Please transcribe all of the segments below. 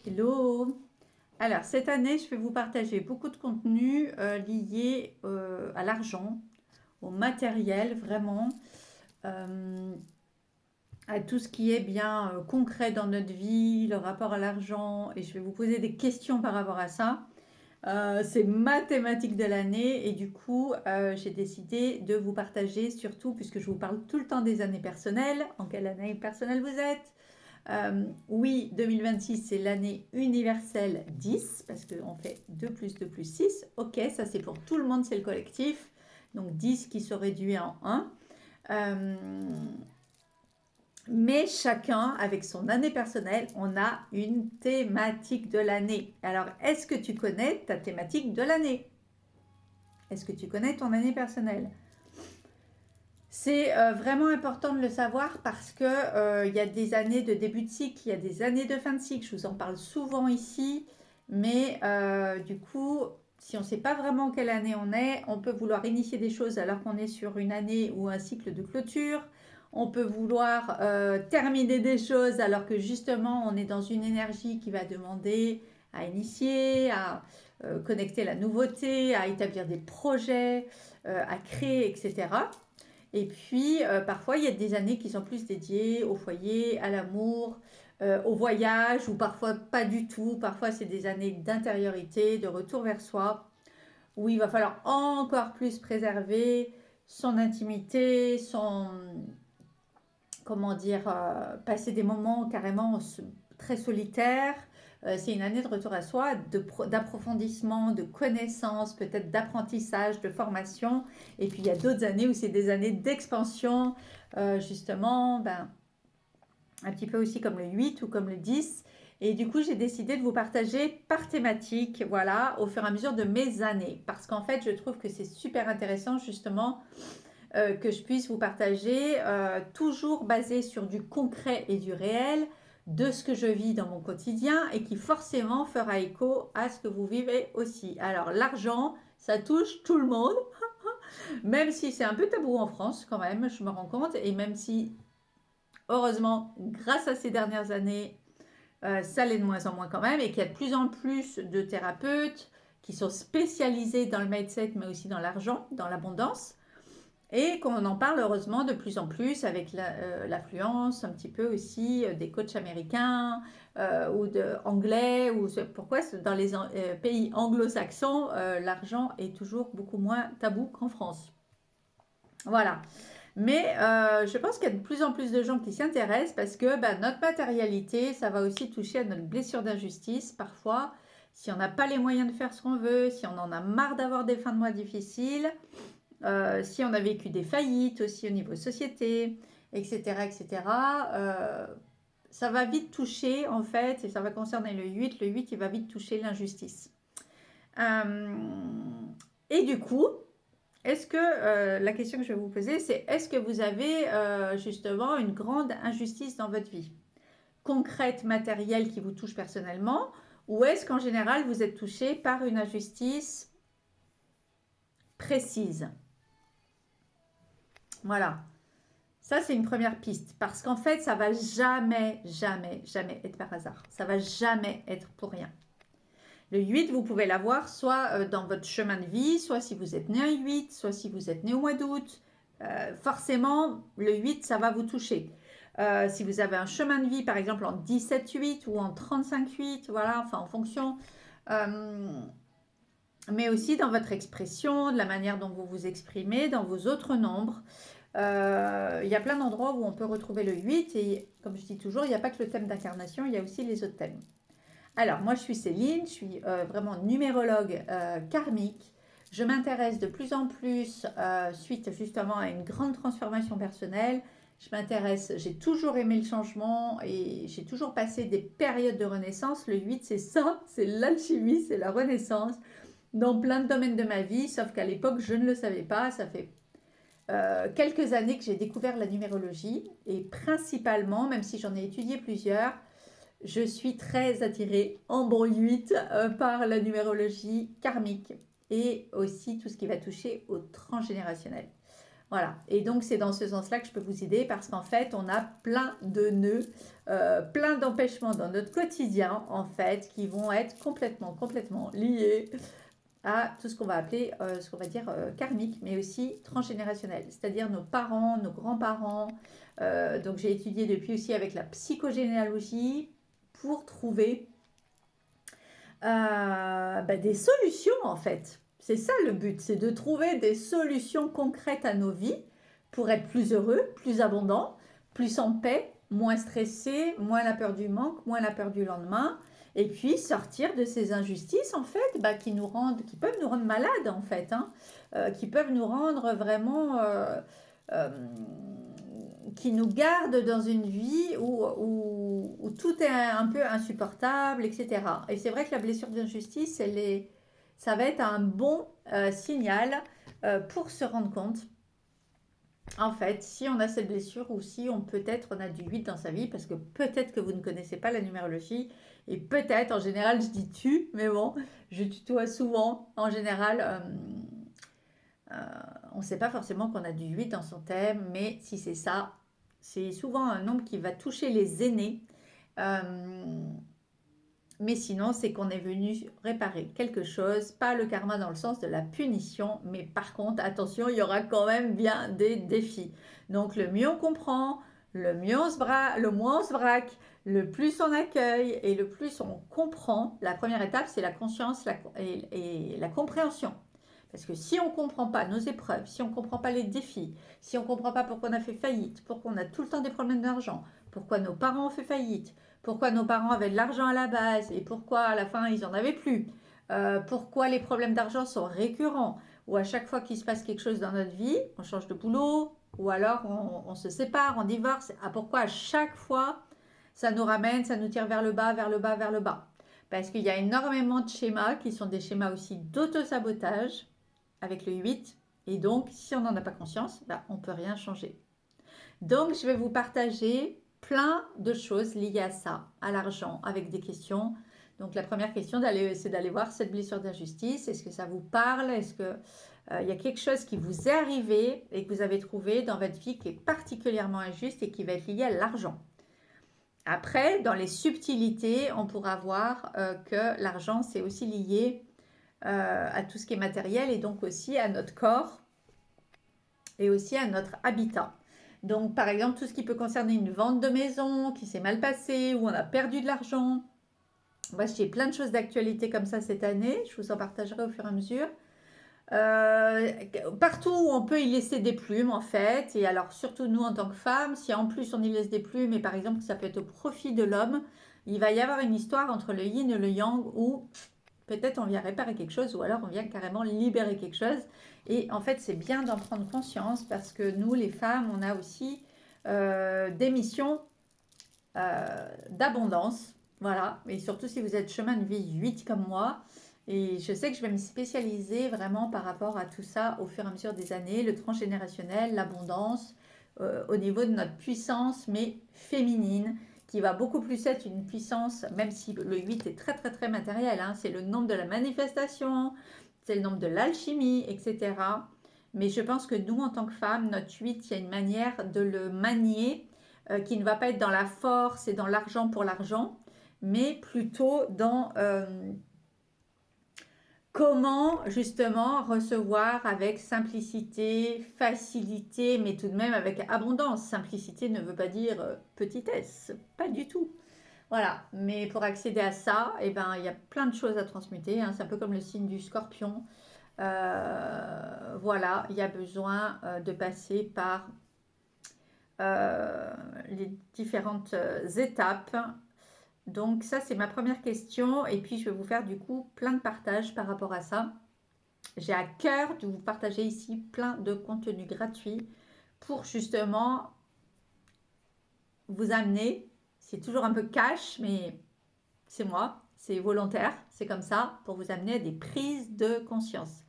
Hello! Alors, cette année, je vais vous partager beaucoup de contenu lié à l'argent, au matériel, vraiment, euh, à tout ce qui est bien concret dans notre vie, le rapport à l'argent, et je vais vous poser des questions par rapport à ça. C'est ma thématique de l'année, et du coup, j'ai décidé de vous partager, surtout puisque je vous parle tout le temps des années personnelles, en quelle année personnelle vous êtes. Oui, 2026, c'est l'année universelle 10, parce qu'on fait 2 plus 2 plus 6. Ok, ça c'est pour tout le monde, c'est le collectif. Donc 10 qui se réduit en 1. Euh, mais chacun, avec son année personnelle, on a une thématique de l'année. Alors, est-ce que tu connais ta thématique de l'année? Est-ce que tu connais ton année personnelle? C'est vraiment important de le savoir parce que il y a des années de début de cycle, il y a des années de fin de cycle. Je vous en parle souvent ici, mais du coup, si on ne sait pas vraiment quelle année on peut vouloir initier des choses alors qu'on est sur une année ou un cycle de clôture. On peut vouloir terminer des choses alors que justement on est dans une énergie qui va demander à initier, à connecter la nouveauté, à établir des projets, à créer, etc. Et puis, parfois, il y a des années qui sont plus dédiées au foyer, à l'amour, au voyage, ou parfois pas du tout. Parfois, c'est des années d'intériorité, de retour vers soi, où il va falloir encore plus préserver son intimité, comment dire, passer des moments carrément très solitaires. C'est une année de retour à soi, d'approfondissement, de connaissance, peut-être d'apprentissage, de formation. Et puis il y a d'autres années où c'est des années d'expansion, justement, un petit peu aussi comme le 8 ou comme le 10. Et du coup, j'ai décidé de vous partager par thématique, voilà, au fur et à mesure de mes années. Parce qu'en fait, je trouve que c'est super intéressant, justement, que je puisse vous partager, toujours basé sur du concret et du réel, de ce que je vis dans mon quotidien et qui forcément fera écho à ce que vous vivez aussi. Alors l'argent, ça touche tout le monde, même si c'est un peu tabou en France quand même, je me rends compte, et même si heureusement, grâce à ces dernières années, ça l'est de moins en moins quand même, et qu'il y a de plus en plus de thérapeutes qui sont spécialisés dans le mindset, mais aussi dans l'argent, dans l'abondance. Et qu'on en parle heureusement de plus en plus avec l'affluence un petit peu aussi des coachs américains ou anglais. Pourquoi dans les pays anglo-saxons, l'argent est toujours beaucoup moins tabou qu'en France. Voilà. Mais je pense qu'il y a de plus en plus de gens qui s'y intéressent parce que notre matérialité, ça va aussi toucher à notre blessure d'injustice parfois. Si on n'a pas les moyens de faire ce qu'on veut, si on en a marre d'avoir des fins de mois difficiles, si on a vécu des faillites aussi au niveau société, etc., etc., ça va vite toucher en fait, et ça va concerner le 8. Le 8, il va vite toucher l'injustice. Euh, et du coup, est-ce que la question que je vais vous poser, c'est est-ce que vous avez justement une grande injustice dans votre vie, concrète, matérielle, qui vous touche personnellement, ou est-ce qu'en général vous êtes touché par une injustice précise? Voilà. Ça, c'est une première piste. Parce qu'en fait, ça va jamais, jamais, jamais être par hasard. Ça va jamais être pour rien. Le 8, vous pouvez l'avoir soit dans votre chemin de vie, soit si vous êtes né un 8, soit si vous êtes né au mois d'août. Forcément, le 8, ça va vous toucher. Si vous avez un chemin de vie, par exemple en 17-8 ou en 35-8, voilà, enfin en fonction. Euh, mais aussi dans votre expression, de la manière dont vous vous exprimez, dans vos autres nombres. Il y a plein d'endroits où on peut retrouver le 8 et comme je dis toujours, il n'y a pas que le thème d'incarnation, il y a aussi les autres thèmes. Alors moi je suis Céline, je suis vraiment numérologue karmique. Je m'intéresse de plus en plus, suite justement à une grande transformation personnelle, j'ai toujours aimé le changement et j'ai toujours passé des périodes de renaissance. Le 8 c'est ça, c'est l'alchimie, c'est la renaissance dans plein de domaines de ma vie, sauf qu'à l'époque je ne le savais pas, ça fait quelques années que j'ai découvert la numérologie et principalement, même si j'en ai étudié plusieurs, je suis très attirée en bon 8 par la numérologie karmique et aussi tout ce qui va toucher au transgénérationnel. Voilà. Et donc, c'est dans ce sens-là que je peux vous aider parce qu'en fait, on a plein de nœuds, plein d'empêchements dans notre quotidien, en fait, qui vont être complètement liés à tout ce qu'on va appeler, ce qu'on va dire karmique, mais aussi transgénérationnel, c'est-à-dire nos parents, nos grands-parents. Donc, j'ai étudié depuis aussi avec la psychogénéalogie pour trouver des solutions en fait. C'est ça le but, c'est de trouver des solutions concrètes à nos vies pour être plus heureux, plus abondant, plus en paix, moins stressé, moins la peur du manque, moins la peur du lendemain, et puis sortir de ces injustices en fait qui nous rendent, qui peuvent nous rendre malades en fait, hein, qui peuvent nous rendre vraiment euh, qui nous garde dans une vie où tout est un peu insupportable, etc. Et c'est vrai que la blessure d'injustice, ça va être un bon signal pour se rendre compte, en fait, si on a cette blessure ou si on a du 8 dans sa vie, parce que peut-être que vous ne connaissez pas la numérologie, et peut-être, en général, je dis tu, mais bon, je tutoie souvent, en général, on ne sait pas forcément qu'on a du 8 dans son thème, mais si c'est ça, c'est souvent un nombre qui va toucher les aînés. Euh, mais sinon, c'est qu'on est venu réparer quelque chose, pas le karma dans le sens de la punition, mais par contre, attention, il y aura quand même bien des défis. Donc, le mieux on comprend, le moins on se braque, le plus on accueille et le plus on comprend. La première étape, c'est la conscience et la compréhension. Parce que si on ne comprend pas nos épreuves, si on ne comprend pas les défis, si on ne comprend pas pourquoi on a fait faillite, pourquoi on a tout le temps des problèmes d'argent, pourquoi nos parents ont fait faillite, pourquoi nos parents avaient de l'argent à la base et pourquoi à la fin ils n'en avaient plus, pourquoi les problèmes d'argent sont récurrents, ou à chaque fois qu'il se passe quelque chose dans notre vie, on change de boulot, ou alors on se sépare, on divorce, pourquoi à chaque fois ça nous ramène, ça nous tire vers le bas, vers le bas, vers le bas. Parce qu'il y a énormément de schémas qui sont des schémas aussi d'auto-sabotage avec le 8. Et donc, si on n'en a pas conscience, on ne peut rien changer. Donc, je vais vous partager plein de choses liées à ça, à l'argent, avec des questions. Donc, la première question, c'est d'aller voir cette blessure d'injustice. Est-ce que ça vous parle? Est-ce que il y a quelque chose qui vous est arrivé et que vous avez trouvé dans votre vie qui est particulièrement injuste et qui va être lié à l'argent? Après, dans les subtilités, on pourra voir que l'argent, c'est aussi lié à tout ce qui est matériel et donc aussi à notre corps et aussi à notre habitat. Donc, par exemple, tout ce qui peut concerner une vente de maison qui s'est mal passée ou on a perdu de l'argent. Moi, j'ai plein de choses d'actualité comme ça cette année. Je vous en partagerai au fur et à mesure. Euh, Partout où on peut y laisser des plumes, en fait. Et alors, surtout nous, en tant que femmes, si en plus on y laisse des plumes, et par exemple, ça peut être au profit de l'homme, il va y avoir une histoire entre le yin et le yang où peut-être on vient réparer quelque chose ou alors on vient carrément libérer quelque chose. Et en fait, c'est bien d'en prendre conscience parce que nous, les femmes, on a aussi des missions d'abondance. Voilà. Et surtout si vous êtes chemin de vie 8 comme moi. Et je sais que je vais me spécialiser vraiment par rapport à tout ça au fur et à mesure des années, le transgénérationnel, l'abondance, au niveau de notre puissance, mais féminine, qui va beaucoup plus être une puissance, même si le 8 est très matériel, hein, c'est le nombre de la manifestation, c'est le nombre de l'alchimie, etc. Mais je pense que nous, en tant que femmes, notre 8, il y a une manière de le manier qui ne va pas être dans la force et dans l'argent pour l'argent, mais plutôt dans comment justement recevoir avec simplicité, facilité, mais tout de même avec abondance. Simplicité ne veut pas dire petitesse, pas du tout. Voilà, mais pour accéder à ça, il y a plein de choses à transmuter, hein. C'est un peu comme le signe du scorpion. Voilà, il y a besoin de passer par les différentes étapes. Donc ça, c'est ma première question. Et puis, je vais vous faire du coup plein de partages par rapport à ça. J'ai à cœur de vous partager ici plein de contenus gratuits pour justement vous amener. C'est toujours un peu cash, mais c'est moi, c'est volontaire, c'est comme ça, pour vous amener à des prises de conscience.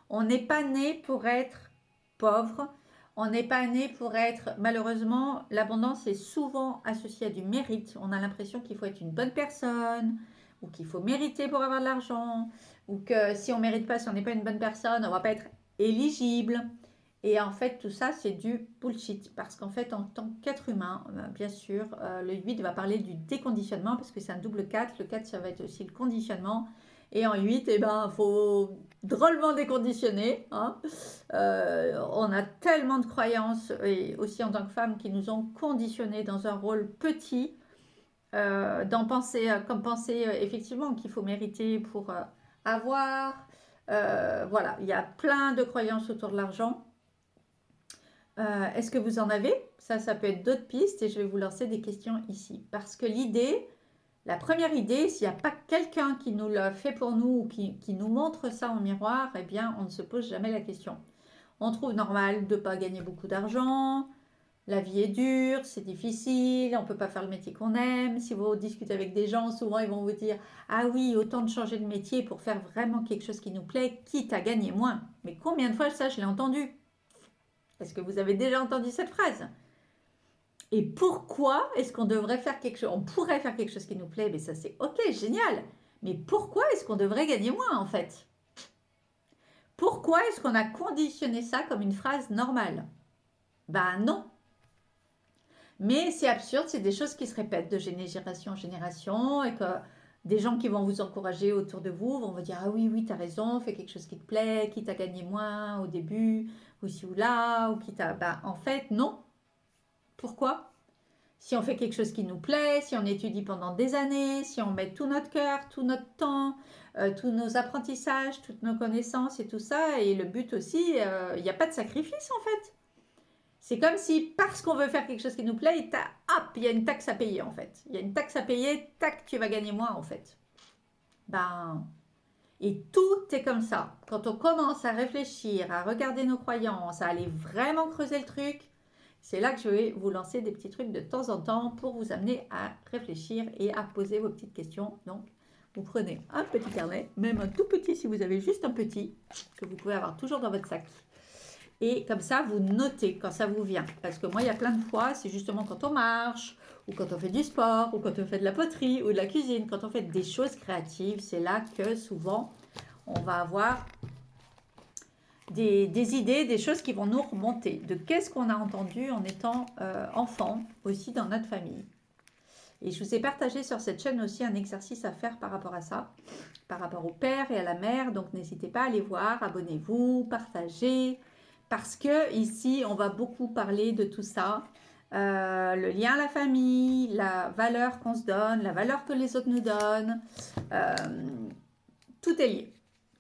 On n'est pas né pour être pauvre, on n'est pas né pour être... Malheureusement, l'abondance est souvent associée à du mérite. On a l'impression qu'il faut être une bonne personne, ou qu'il faut mériter pour avoir de l'argent, ou que si on ne mérite pas, si on n'est pas une bonne personne, on ne va pas être éligible. Et en fait, tout ça, c'est du bullshit. Parce qu'en fait, en tant qu'être humain, bien sûr, le 8 va parler du déconditionnement parce que c'est un double 4. Le 4, ça va être aussi le conditionnement. Et en 8, eh ben, faut drôlement déconditionner. Hein. On a tellement de croyances, et aussi en tant que femmes, qui nous ont conditionnés dans un rôle petit, d'en penser, comme penser effectivement qu'il faut mériter pour avoir. Voilà, il y a plein de croyances autour de l'argent. Est-ce que vous en avez? Ça peut être d'autres pistes et je vais vous lancer des questions ici. Parce que l'idée, la première idée, s'il n'y a pas quelqu'un qui nous l'a fait pour nous ou qui nous montre ça en miroir, eh bien, on ne se pose jamais la question. On trouve normal de ne pas gagner beaucoup d'argent, la vie est dure, c'est difficile, on ne peut pas faire le métier qu'on aime. Si vous discutez avec des gens, souvent ils vont vous dire « Ah oui, autant de changer de métier pour faire vraiment quelque chose qui nous plaît, quitte à gagner moins. » Mais combien de fois ça, je l'ai entendu? Est-ce que vous avez déjà entendu cette phrase? Et pourquoi est-ce qu'on devrait faire quelque chose? On pourrait faire quelque chose qui nous plaît, mais ça c'est ok, génial. Mais pourquoi est-ce qu'on devrait gagner moins en fait? Pourquoi est-ce qu'on a conditionné ça comme une phrase normale? Ben non. Mais c'est absurde, c'est des choses qui se répètent de génération en génération et que des gens qui vont vous encourager autour de vous vont vous dire ah oui, oui, tu as raison, fais quelque chose qui te plaît, quitte à gagner moins au début, ou ci ou là, ou quitte à... Ben, en fait, non. Pourquoi? Si on fait quelque chose qui nous plaît, si on étudie pendant des années, si on met tout notre cœur, tout notre temps, tous nos apprentissages, toutes nos connaissances et tout ça, et le but aussi, il n'y a pas de sacrifice en fait. C'est comme si, parce qu'on veut faire quelque chose qui nous plaît, hop, il y a une taxe à payer en fait. Il y a une taxe à payer, tac, tu vas gagner moins en fait. Ben, et tout est comme ça. Quand on commence à réfléchir, à regarder nos croyances, à aller vraiment creuser le truc, c'est là que je vais vous lancer des petits trucs de temps en temps pour vous amener à réfléchir et à poser vos petites questions. Donc, vous prenez un petit carnet, même un tout petit si vous avez juste un petit, que vous pouvez avoir toujours dans votre sac. Et comme ça, vous notez quand ça vous vient. Parce que moi, il y a plein de fois, c'est justement quand on marche, ou quand on fait du sport, ou quand on fait de la poterie, ou de la cuisine, quand on fait des choses créatives, c'est là que souvent, on va avoir des idées, des choses qui vont nous remonter. De qu'est-ce qu'on a entendu en étant enfant, aussi dans notre famille. Et je vous ai partagé sur cette chaîne aussi un exercice à faire par rapport à ça, par rapport au père et à la mère. Donc, n'hésitez pas à aller voir, abonnez-vous, partagez. Parce que ici, on va beaucoup parler de tout ça. Le lien à la famille, la valeur qu'on se donne, la valeur que les autres nous donnent. Tout est lié.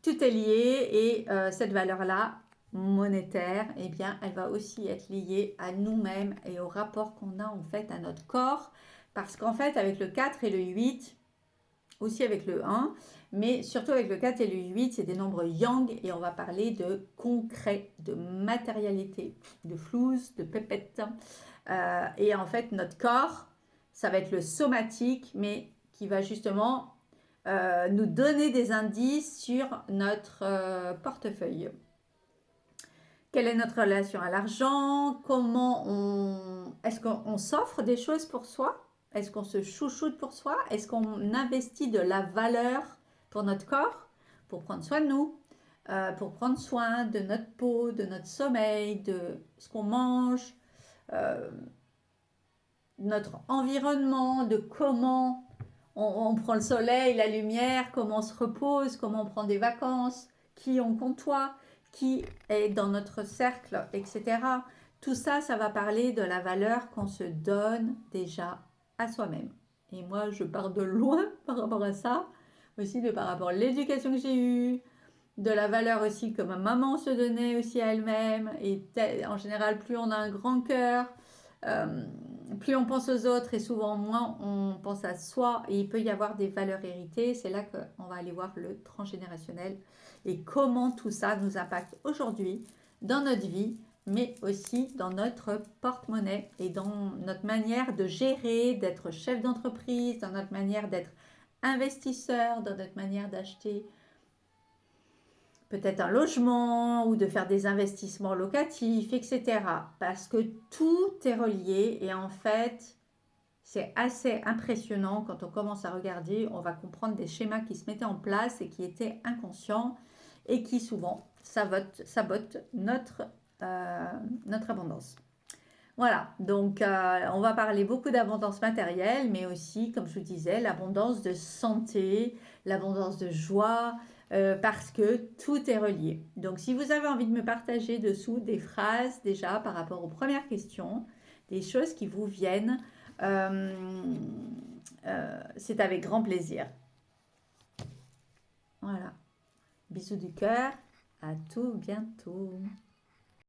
Tout est lié et cette valeur-là, monétaire, eh bien, elle va aussi être liée à nous-mêmes et au rapport qu'on a en fait à notre corps. Parce qu'en fait, avec le 4 et le 8, aussi avec le 1, mais surtout avec le 4 et le 8, c'est des nombres yang et on va parler de concret, de matérialité, de flouze, de pépette. Et en fait, notre corps, ça va être le somatique, mais qui va justement nous donner des indices sur notre portefeuille. Quelle est notre relation à l'argent? Comment on... Est-ce qu'on s'offre des choses pour soi? Est-ce qu'on se chouchoute pour soi? Est-ce qu'on investit de la valeur pour notre corps? Pour prendre soin de nous? Pour prendre soin de notre peau, de notre sommeil, de ce qu'on mange, notre environnement, de comment on prend le soleil, la lumière, comment on se repose, comment on prend des vacances, qui on côtoie, qui est dans notre cercle, etc. Tout ça, ça va parler de la valeur qu'on se donne déjà à soi-même. Et moi, je pars de loin par rapport à ça, aussi de par rapport à l'éducation que j'ai eue, de la valeur aussi que ma maman se donnait aussi à elle-même. Et en général, plus on a un grand cœur, plus on pense aux autres et souvent moins on pense à soi et il peut y avoir des valeurs héritées. C'est là qu'on va aller voir le transgénérationnel et comment tout ça nous impacte aujourd'hui dans notre vie, mais aussi dans notre porte-monnaie et dans notre manière de gérer, d'être chef d'entreprise, dans notre manière d'être investisseur, dans notre manière d'acheter peut-être un logement ou de faire des investissements locatifs, etc. Parce que tout est relié et en fait, c'est assez impressionnant quand on commence à regarder, on va comprendre des schémas qui se mettaient en place et qui étaient inconscients et qui souvent sabotent notre notre abondance. Voilà, donc on va parler beaucoup d'abondance matérielle, mais aussi, comme je vous disais, l'abondance de santé, l'abondance de joie, parce que tout est relié. Donc si vous avez envie de me partager dessous des phrases déjà par rapport aux premières questions, des choses qui vous viennent, euh, c'est avec grand plaisir. Voilà, bisous du cœur, à tout bientôt.